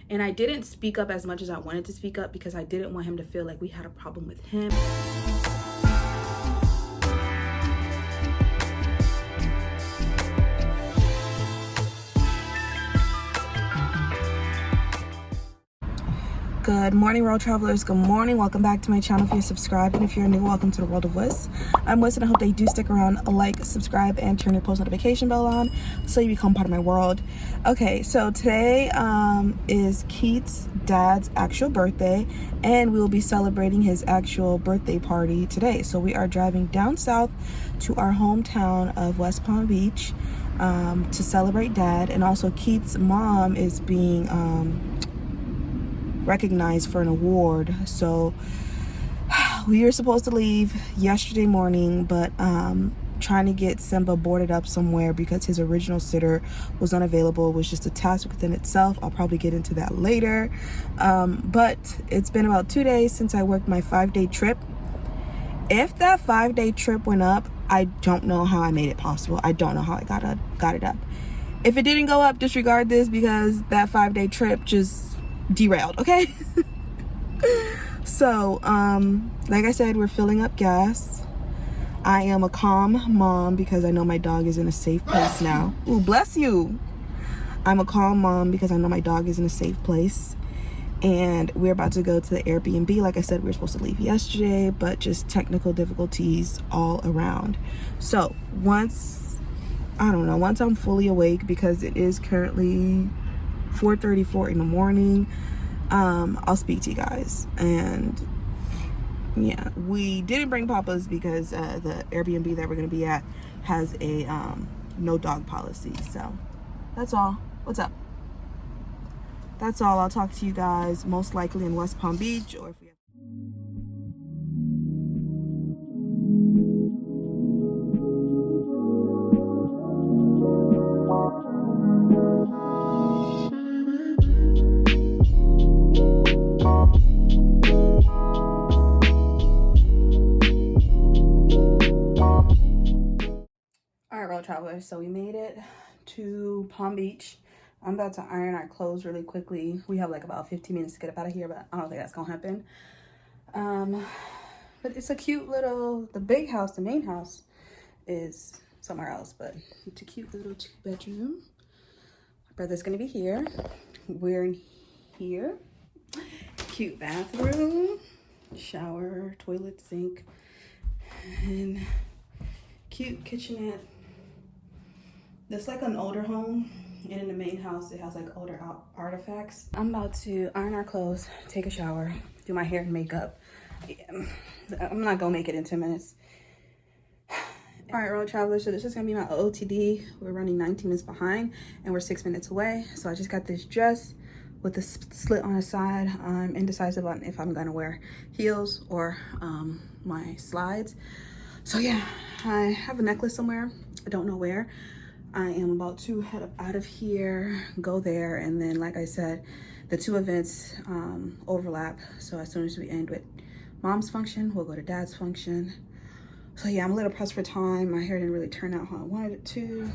And I didn't speak up as much as I wanted to speak up because I didn't want him to feel like we had a problem with him. Good morning, road travelers. Good morning. Welcome back to my channel. If you're subscribed, and if you're new, welcome to the world of Wiz. I'm Wiz, and I hope that you do stick around, like, subscribe, and turn your post notification bell on so you become part of my world. Okay, so today is Keith's dad's actual birthday, and we will be celebrating his actual birthday party today. So we are driving down south to our hometown of West Palm Beach to celebrate Dad, and also Keith's mom is being recognized for an award. So we were supposed to leave yesterday morning, but trying to get Simba boarded up somewhere because his original sitter was unavailable was just a task within itself. I'll probably get into that later. But it's been about 2 days since I worked my 5-day trip. If that 5-day trip went up, I don't know how I made it possible. I don't know how I got it up. If it didn't go up, disregard this because that 5-day trip just derailed, okay? So like I said, we're filling up gas. I am a calm mom because I know my dog is in a safe place now. Ooh, bless you. I'm a calm mom because I know my dog is in a safe place, and we're about to go to the Airbnb. Like I said, we were supposed to leave yesterday, but just technical difficulties all around. So once I'm fully awake, because it is currently 4:34 in the morning, I'll speak to you guys. And yeah, we didn't bring Papa's because the Airbnb that we're gonna be at has a no dog policy. So that's all. What's up? That's all. I'll talk to you guys most likely in West Palm Beach, or if we have travelers. So we made it to Palm Beach. I'm about to iron our clothes really quickly. We have like about 15 minutes to get up out of here, but I don't think that's gonna happen. But it's a cute little, the big house, the main house is somewhere else, but it's a cute little 2-bedroom. My brother's gonna be here. We're in here. Cute bathroom, shower, toilet, sink, and cute kitchenette. It's like an older home, and in the main house it has like older artifacts. I'm about to iron our clothes, take a shower, do my hair and makeup. Yeah, I'm not gonna make it in 10 minutes. All right, road travelers, so this is gonna be my OOTD. We're running 19 minutes behind and we're 6 minutes away. So I just got this dress with a slit on the side. I'm indecisive on if I'm gonna wear heels or my slides. So yeah, I have a necklace somewhere, I don't know where. I am about to head up out of here, go there, and then like I said, the two events overlap. So as soon as we end with mom's function, we'll go to dad's function. So yeah, I'm a little pressed for time. My hair didn't really turn out how I wanted it to.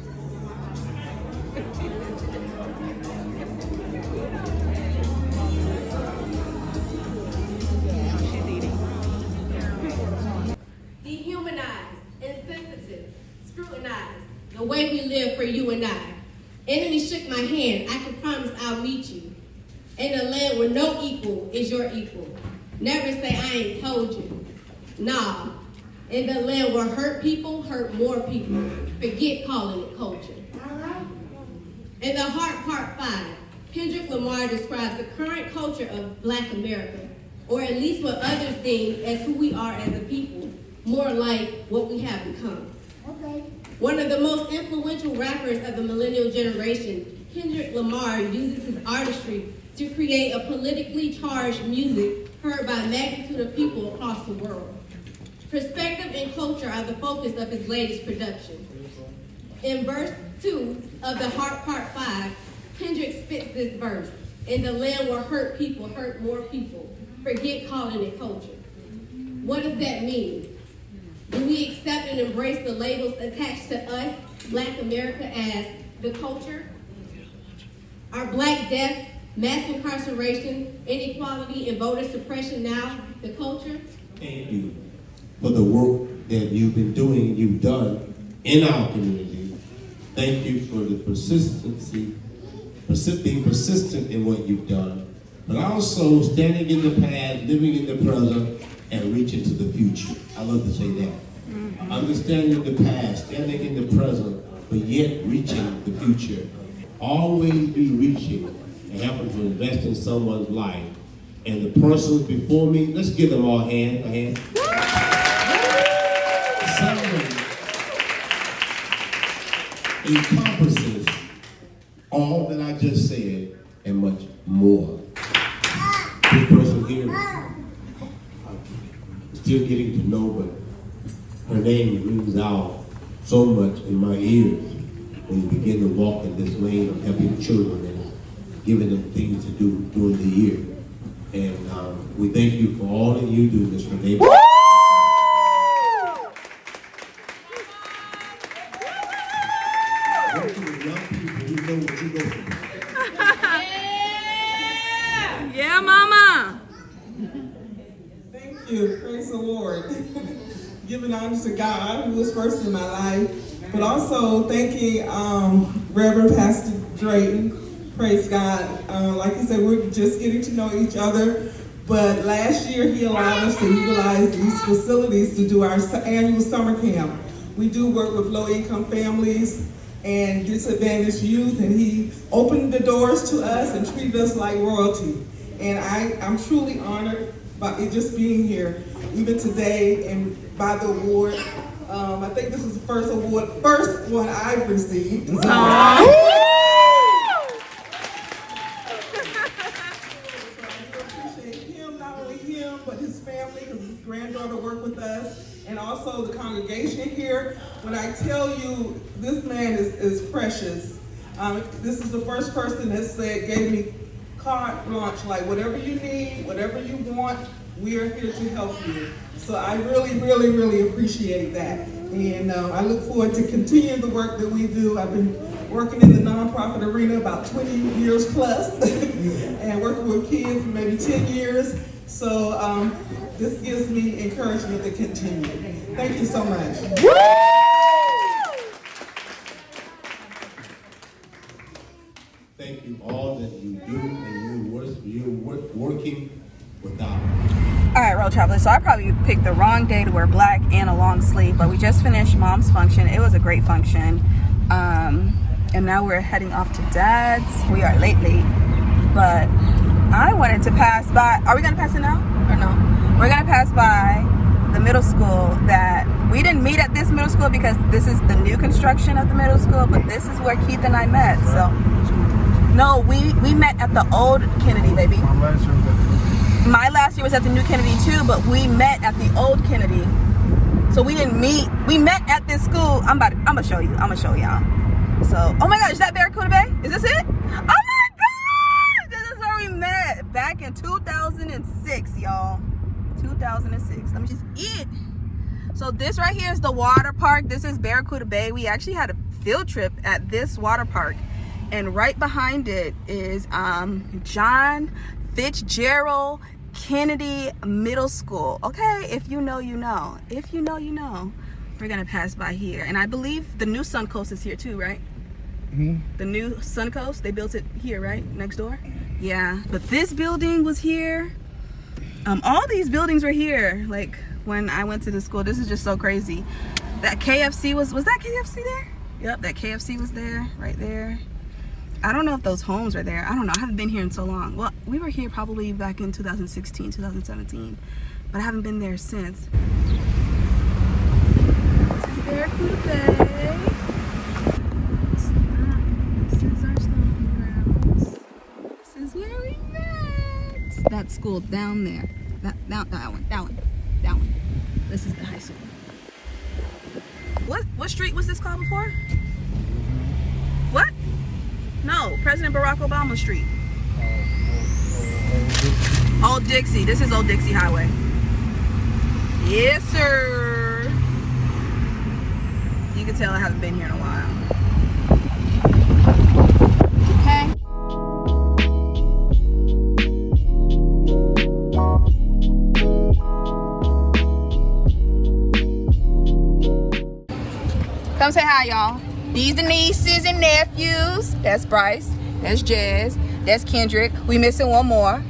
Dehumanized, insensitive, scrutinized. The way we live for you and I. Enemy shook my hand. I can promise I'll meet you. In a land where no equal is your equal. Never say I ain't told you. Nah. In the land where hurt people hurt more people. Forget calling it culture. In the Heart Part 5, Kendrick Lamar describes the current culture of Black America, or at least what others deem as who we are as a people, more like what we have become. Okay. One of the most influential rappers of the millennial generation, Kendrick Lamar uses his artistry to create a politically charged music heard by a magnitude of people across the world. Perspective and culture are the focus of his latest production. In verse 2 of the Heart Part 5, Kendrick spits this verse: in the land where hurt people hurt more people, forget calling it culture. What does that mean? Do we accept and embrace the labels attached to us, Black America, as the culture? Are Black deaths, mass incarceration, inequality, and voter suppression now, the culture. Thank you for the work that you've been doing, you've done in our community. Thank you for the persistency, being persistent in what you've done, but also standing in the past, living in the present, and reaching to the future. I love to say that. Understanding the past, standing in the present, but yet reaching the future. Always be reaching and helping to invest in someone's life. And the persons before me, let's give them all a hand. Encompasses all that I just said and much more. This person here, I'm still getting to know, but her name rings out so much in my ears when you begin to walk in this lane of helping children and giving them things to do during the year. And we thank you for all that you do, Ms. Renee. Working with young people who know what you go through. Yeah, mama. Thank you. Praise the Lord. Giving honor to God, who was first in my life, but also thanking Reverend Pastor Drayton. Praise God. Like he said, we're just getting to know each other, but last year he allowed us to utilize these facilities to do our annual summer camp. We do work with low-income families and disadvantaged youth, and he opened the doors to us and treated us like royalty. And I'm truly honored by it just being here, even today, and by the award. I think this is the first one I've received. So I appreciate him, not only him, but his family, because his granddaughter worked with us, and also the congregation here. When I tell you, this man is precious. This is the first person that gave me carte blanche, like whatever you need, whatever you want, we are here to help you. So I really, really, really appreciate that. And I look forward to continuing the work that we do. I've been working in the nonprofit arena about 20 years plus and working with kids for maybe 10 years. So this gives me encouragement to continue. Thank you so much. Thank you all that you do, and you're working without. All right, road travelers. So I probably picked the wrong day to wear black and a long sleeve, but we just finished Mom's function. It was a great function. And now we're heading off to Dad's. We are late, but I wanted to pass by. Are we gonna pass it now or no? We're gonna pass by the middle school that we didn't meet at this middle school because this is the new construction of the middle school, but this is where Keith and I met. So no, we met at the old Kennedy, baby. My last year was at the new Kennedy too, but we met at the old Kennedy. So we didn't meet. We met at this school. I'm gonna show you. I'm gonna show y'all. So, oh my gosh, is that Barracuda Bay? Is this it? Oh my gosh, this is where we met back in 2006, y'all. 2006. Let me just eat. So this right here is the water park. This is Barracuda Bay. We actually had a field trip at this water park, and right behind it is John Fitzgerald Kennedy Middle School. Okay, if you know, you know. If you know, you know. We're gonna pass by here, and I believe the new Suncoast is here too, right? The new Suncoast, they built it here, right? Next door? Yeah, but this building was here. All these buildings were here, like when I went to the school. This is just so crazy. That KFC was that KFC there? Yep, that KFC was there, right there. I don't know if those homes are there. I don't know, I haven't been here in so long. Well, we were here probably back in 2016, 2017, but I haven't been there since. This is Barracuda Bay. This is our stomping grounds. This is where we met. That school down there. That one. This is the high school. What street was this called before? What? No, President Barack Obama Street. Old Dixie. This is Old Dixie Highway. Yes, sir. You can tell I haven't been here in a while. Okay. Come say hi, y'all. These the nieces and nephews. That's Bryce. That's Jazz. That's Kendrick. We missing one more.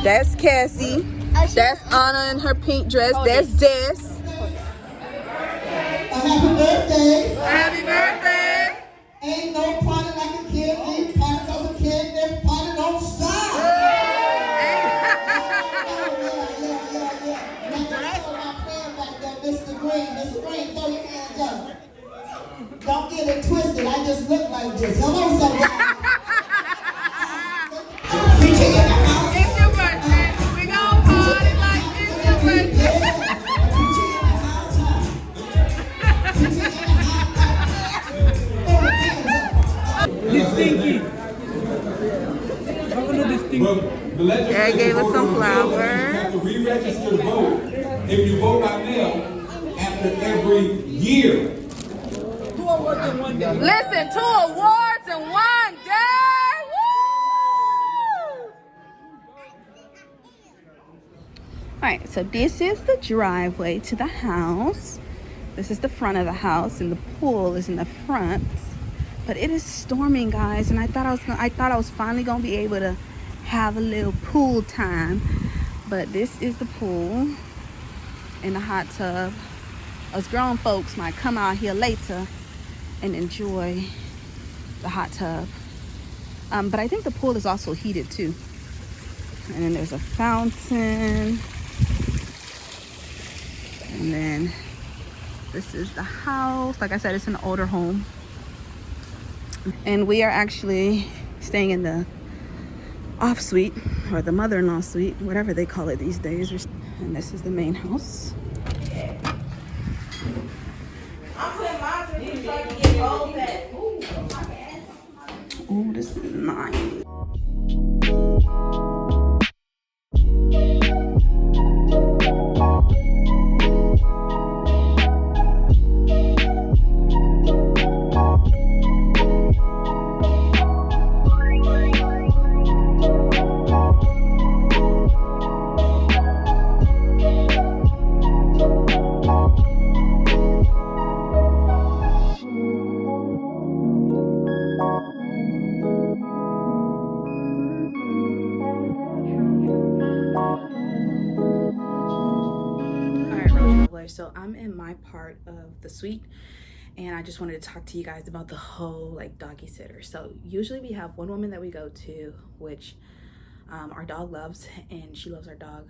That's Cassie. That's Anna in her pink dress. That's Des. Happy birthday. Happy birthday. Ain't no party like a kid. Ain't party cause a kid. This party don't stop. Mr. Green, throw your hands up. Don't get it twisted. I just look like this. Hello, somebody. It's your birthday. We gon' party like it's your birthday. Dad gave us some flowers. You have to re-register to vote. If you vote by mail after every year. Listen, 2 awards in 1 day. Woo! All right, so this is the driveway to the house. This is the front of the house, and the pool is in the front. But it is storming, guys, and I thought I was finally gonna be able to have a little pool time. But this is the pool and the hot tub. Us grown folks might come out here later and enjoy the hot tub. But I think the pool is also heated too. And then there's a fountain. And then this is the house. Like I said, it's an older home. And we are actually staying in the off suite, or the mother-in-law suite, whatever they call it these days. And this is the main house. Oh, this is nice. So I'm in my part of the suite, and I just wanted to talk to you guys about the whole like doggy sitter. So usually we have one woman that we go to, which our dog loves, and she loves our dog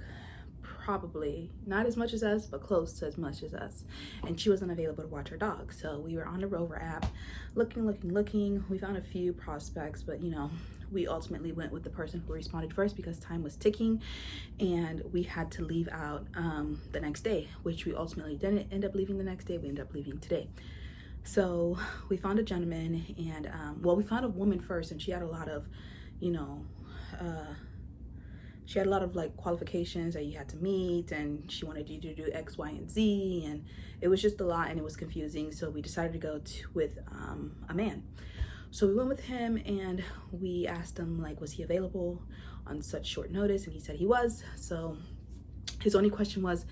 probably not as much as us, but close to as much as us. And she wasn't available to watch her dog, so we were on the Rover app looking. We found a few prospects, but you know, we ultimately went with the person who responded first because time was ticking and we had to leave out the next day, which we ultimately didn't end up leaving the next day. We ended up leaving today. So we found a gentleman, and well, we found a woman first, and she had a lot of, you know, she had a lot of like qualifications that you had to meet, and she wanted you to do X, Y, and Z, and it was just a lot and it was confusing. So we decided to go with a man. So we went with him, and we asked him like, was he available on such short notice? And he said he was. So his only question was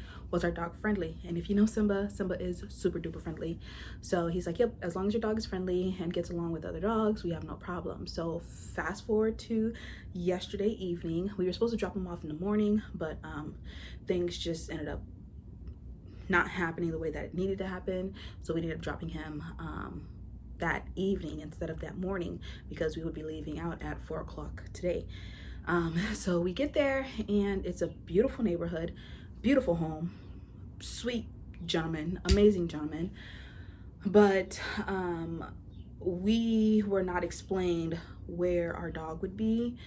our dog friendly? And if you know Simba is super duper friendly. So he's like, yep, as long as your dog is friendly and gets along with other dogs, we have no problem. So fast forward to yesterday evening. We were supposed to drop him off in the morning, but things just ended up not happening the way that it needed to happen. So we ended up dropping him that evening instead of that morning, because we would be leaving out at 4 o'clock today. So we get there, and it's a beautiful neighborhood, beautiful home, sweet gentleman, amazing gentleman. But we were not explained where our dog would be.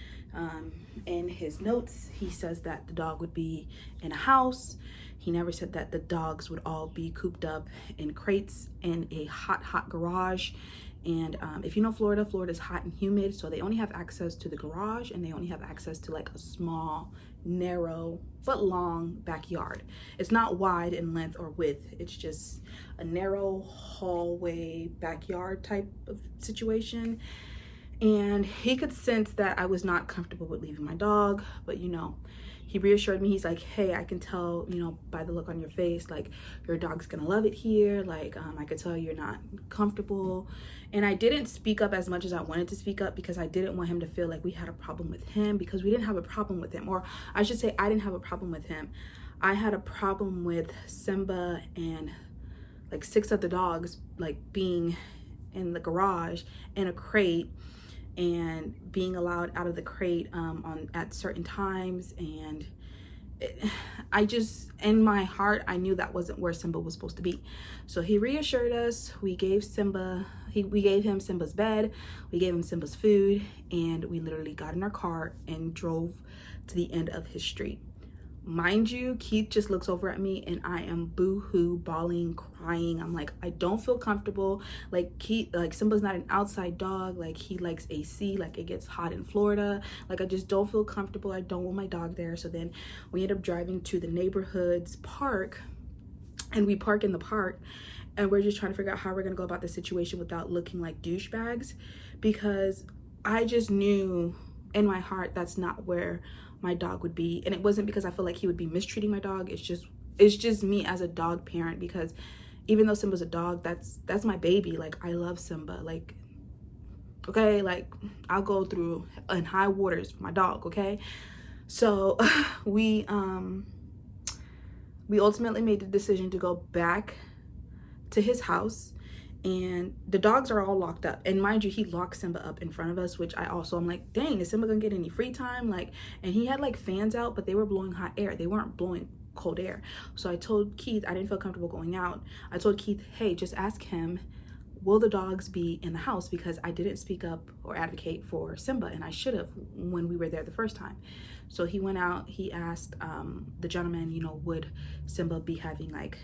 In his notes, he says that the dog would be in a house. He never said that the dogs would all be cooped up in crates in a hot garage. And if you know Florida, Florida's hot and humid, so they only have access to the garage, and they only have access to like a small, narrow, but long backyard. It's not wide in length or width. It's just a narrow hallway backyard type of situation. And he could sense that I was not comfortable with leaving my dog, but you know, he reassured me. He's like, hey, I can tell, you know, by the look on your face, like your dog's gonna love it here. Like, I could tell you're not comfortable. And I didn't speak up as much as I wanted to speak up because I didn't want him to feel like we had a problem with him, because we didn't have a problem with him. Or I should say I didn't have a problem with him. I had a problem with Simba and like 6 other dogs like being in the garage in a crate and being allowed out of the crate at certain times. And I just, in my heart, I knew that wasn't where Simba was supposed to be. So he reassured us. We gave him Simba's bed, we gave him Simba's food, and we literally got in our car and drove to the end of his street. Mind you, Keith just looks over at me and I am boo-hoo, bawling, crying. I'm like, I don't feel comfortable. Like Simba's not an outside dog. Like he likes AC, like it gets hot in Florida. Like I just don't feel comfortable. I don't want my dog there. So then we end up driving to the neighborhood's park, and we park in the park, and we're just trying to figure out how we're gonna go about the situation without looking like douchebags, because I just knew in my heart that's not where my dog would be. And it wasn't because I feel like he would be mistreating my dog. It's just me as a dog parent, because even though Simba's a dog, that's my baby. Like I love Simba. Like, okay, like I'll go through in high waters for my dog, okay? So we ultimately made the decision to go back to his house, and the dogs are all locked up. And mind you, he locked Simba up in front of us, which I'm like, dang, is Simba gonna get any free time? Like, and he had like fans out, but they were blowing hot air. They weren't blowing cold air. So I told Keith, I didn't feel comfortable going out. I told Keith, hey, just ask him, will the dogs be in the house? Because I didn't speak up or advocate for Simba, and I should have when we were there the first time. So he went out, he asked the gentleman, you know, would Simba be having like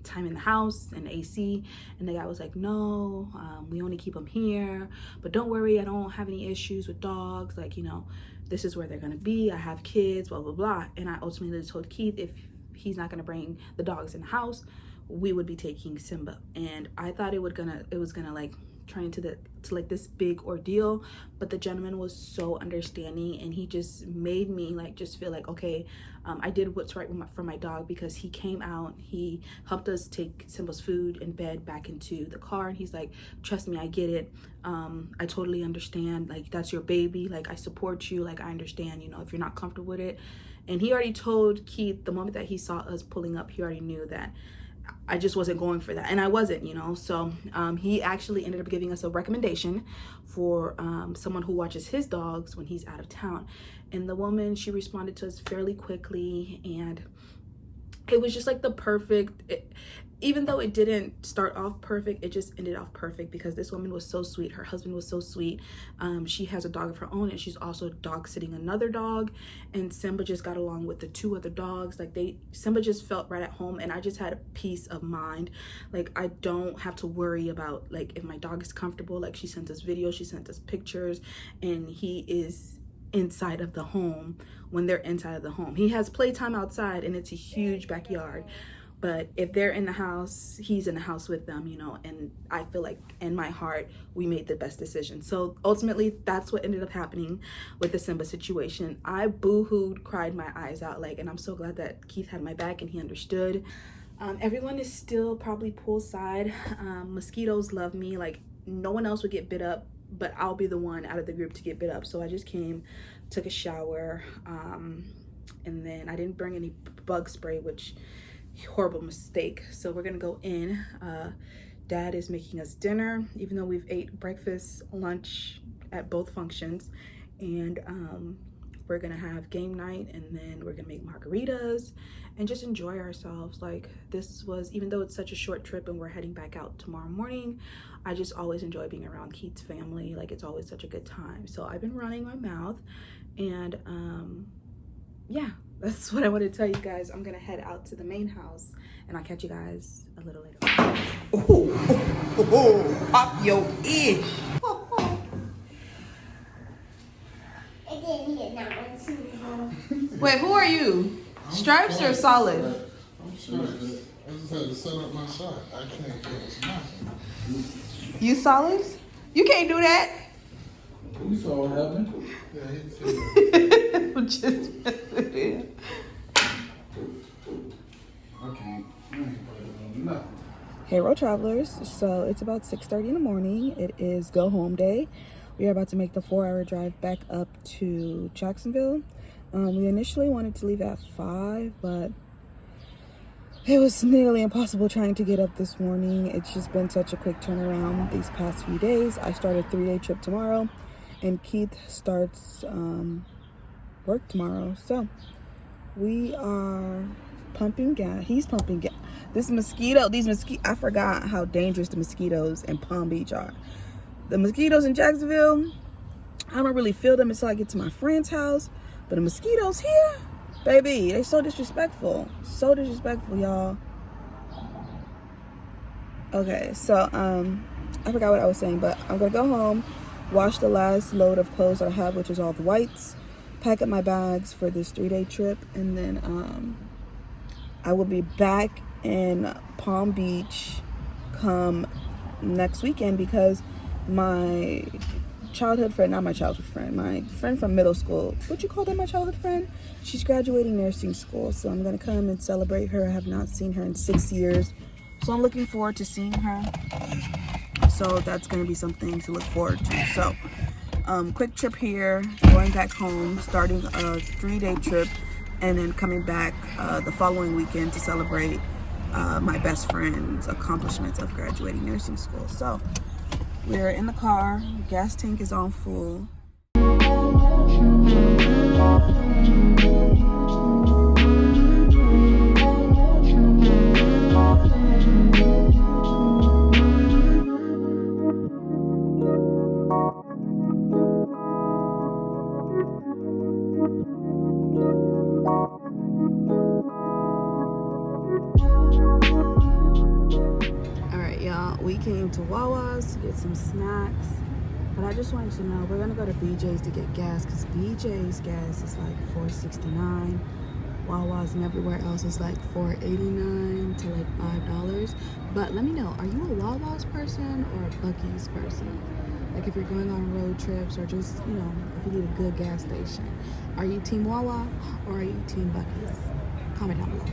time in the house and AC? And the guy was like, no, we only keep them here, but don't worry, I don't have any issues with dogs. Like, you know, this is where they're gonna be. I have kids, blah, blah, blah. And I ultimately told Keith, if he's not gonna bring the dogs in the house, we would be taking Simba. And I thought it was gonna like turn into like this big ordeal, but the gentleman was so understanding, and he just made me like just feel like, okay, I did what's right for my dog, because he came out, he helped us take Simba's food and bed back into the car, and he's like, trust me, I get it, I totally understand, like that's your baby, like I support you, like I understand, you know, if you're not comfortable with it. And he already told Keith the moment that he saw us pulling up, he already knew that I just wasn't going for that, and I wasn't, you know. So he actually ended up giving us a recommendation for someone who watches his dogs when he's out of town. And the woman, she responded to us fairly quickly, and it was just like the perfect, even though it didn't start off perfect, it just ended off perfect, because this woman was so sweet. Her husband was so sweet. She has a dog of her own, and she's also dog sitting another dog, and Simba just got along with the 2 other dogs. Like Simba just felt right at home, and I just had a peace of mind. Like I don't have to worry about like if my dog is comfortable. Like she sent us videos, she sent us pictures, and he is inside of the home when they're inside of the home. He has playtime outside, and it's a huge backyard. But if they're in the house, he's in the house with them, you know, and I feel like in my heart, we made the best decision. So ultimately, that's what ended up happening with the Simba situation. I boo-hooed, cried my eyes out, like, and I'm so glad that Keith had my back and he understood. Everyone is still probably poolside. Mosquitoes love me. Like no one else would get bit up, but I'll be the one out of the group to get bit up. So I just came, took a shower, and then I didn't bring any bug spray, which horrible mistake. So we're gonna go in. Dad is making us dinner, even though we've ate breakfast, lunch at both functions, and we're gonna have game night, and then we're gonna make margaritas and just enjoy ourselves. Like this was, even though it's such a short trip and we're heading back out tomorrow morning, I just always enjoy being around Keith's family. Like it's always such a good time. So I've been running my mouth, and yeah, that's what I want to tell you guys. I'm gonna head out to the main house, and I'll catch you guys a little later. Oh, pop your ish. Wait, who are you? Stripes or solid? I'm sure. I just had to set up my shot. I can't get it. You solids? You can't do that. You saw what happened? Yeah, he's here. Just I can't do nothing. Hey road travelers, so it's about 6:30 in the morning. It is go home day. We are about to make the 4-hour drive back up to Jacksonville. We initially wanted to leave at 5, but it was nearly impossible trying to get up this morning. It's just been such a quick turnaround these past few days. I start a 3-day trip tomorrow, and Keith starts work tomorrow. So we are pumping gas. He's pumping gas. These mosquitoes, I forgot how dangerous the mosquitoes in Palm Beach are. The mosquitoes in Jacksonville, I don't really feel them until I get to my friend's house. But the mosquitoes here, baby, they so disrespectful. So disrespectful, y'all. Okay, so I forgot what I was saying, but I'm gonna go home, wash the last load of clothes that I have, which is all the whites, pack up my bags for this 3-day trip, and then I will be back in Palm Beach come next weekend because my childhood friend, not my childhood friend, my friend from middle school, would you call that my childhood friend? She's graduating nursing school, so I'm gonna come and celebrate her. I have not seen her in 6 years, so I'm looking forward to seeing her. So that's gonna be something to look forward to. So quick trip here, going back home, starting a 3-day trip, and then coming back the following weekend to celebrate my best friend's accomplishments of graduating nursing school. So we're in the car, gas tank is on full. We came to Wawa's to get some snacks, but I just wanted to know, we're gonna go to BJ's to get gas because BJ's gas is like $4.69. Wawa's and everywhere else is like $4.89 to like $5. But let me know, are you a Wawa's person or a Buc-ee's person? Like if you're going on road trips or just, you know, if you need a good gas station. Are you team Wawa or are you team Buc-ee's? Comment down below.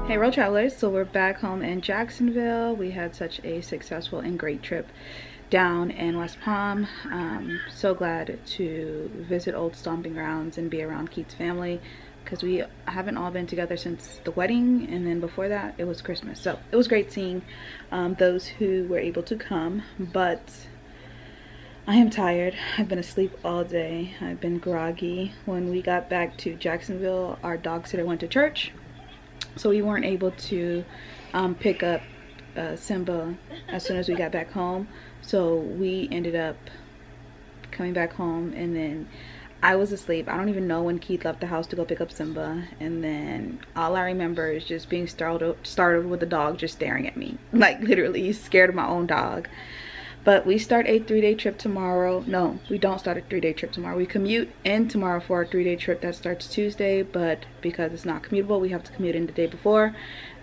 Hey road travelers, so we're back home in Jacksonville. We had such a successful and great trip down in West Palm. So glad to visit old stomping grounds and be around Keith's family because we haven't all been together since the wedding, and then before that it was Christmas. So it was great seeing those who were able to come, but I am tired. I've been asleep all day. I've been groggy. When we got back to Jacksonville, our dog sitter went to church, so we weren't able to pick up Simba as soon as we got back home. So we ended up coming back home, and then I was asleep. I don't even know when Keith left the house to go pick up Simba, and then all I remember is just being startled with the dog just staring at me, like literally scared of my own dog. But we start a 3-day trip tomorrow. No, we don't start a 3-day trip tomorrow. We commute in tomorrow for our 3-day trip that starts Tuesday, but because it's not commutable, we have to commute in the day before.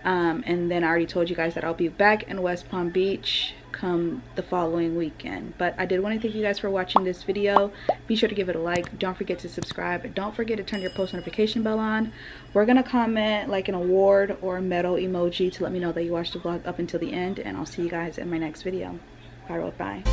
And then I already told you guys that I'll be back in West Palm Beach come the following weekend. But I did want to thank you guys for watching this video. Be sure to give it a like. Don't forget to subscribe. Don't forget to turn your post notification bell on. We're gonna comment like an award or a medal emoji to let me know that you watched the vlog up until the end, and I'll see you guys in my next video. Bye.